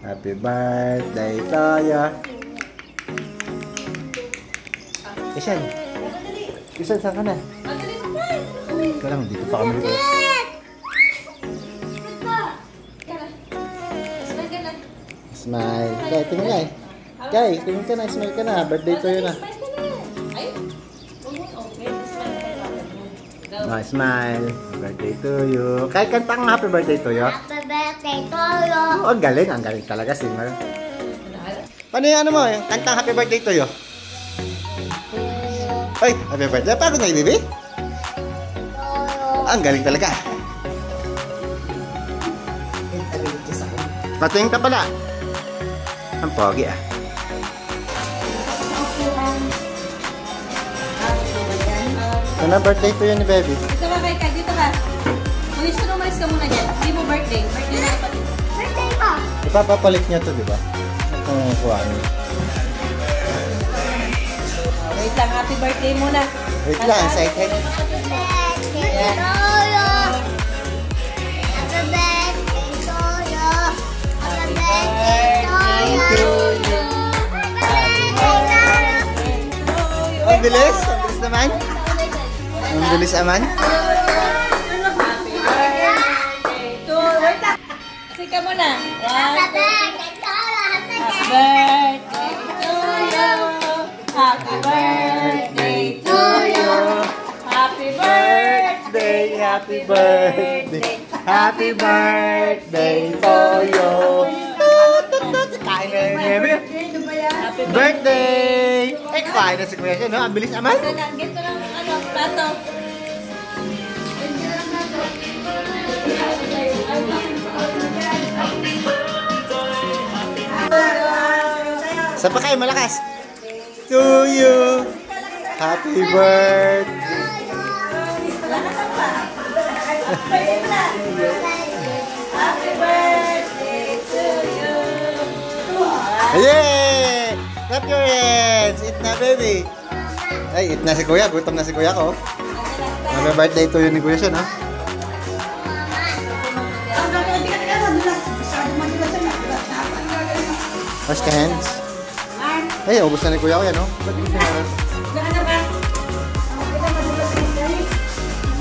Happy birthday to you. Isan? Isan, saan ka na? Ikaw lang, dito pa kami. Smile. Kay, tingin nga eh. Kay, tingin ka na, smile ka na. Birthday to you na. Oh, smile. Birthday to you. Kay, kanta ang happy birthday to you. Happy birthday to you. Oh, ang galing talaga, singer. Paano yung ano mo, yung kantang happy birthday to you? Ay, happy birthday. Pagod na yung baby? Ang galing talaga. Patingin ka pala. Ang pogi ah. Ano birthday to yun ni baby? Dito ba kay Kay? Dito ka. Umalis ka muna dyan. Hindi mo birthday. Birthday na kapatid. Birthday ko. Ipapapalit niya to, di ba? Itong kuha niya. Wait lang. Happy birthday muna. Wait lang, excited. Happy birthday to you. Happy birthday to you. Happy birthday to you. Ang bilis? Ang bilis naman? Ang bilis naman? Happy birthday to you. Wait lang. Sika muna. Happy birthday to you. Happy birthday to you. Happy birthday. Happy birthday. Happy birthday to you. Kain na yung baby. Happy Birthday! Eh, kain na si Kuya siya, no? Ang bilis naman. Ganito lang ano, plato. Saan pa kayo malakas? To you. Happy birthday. Happy birthday to you. Yay! Clap your hands. Eat na, baby. Ay, eat na si Kuya. Gutom na si Kuya ko. Happy birthday to you ni Kuya siya, no? Wash the hands. Ay, ubos na ni Kuya ko yan, no? Ba't di siya na?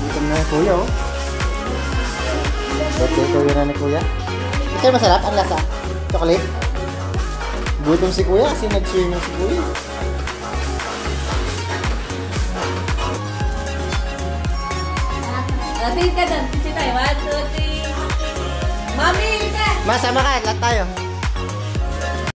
Gutom na ni Kuya, oh. Birthday to you na ni Kuya. Ito masarap ang lasa. Chocolate. Gutom si Kuya kasi nag-swimming si Kuya. Tingin ka doon. Tingin tayo. 1, 2, 3. Mami, ka! Masama ka, lahat tayo.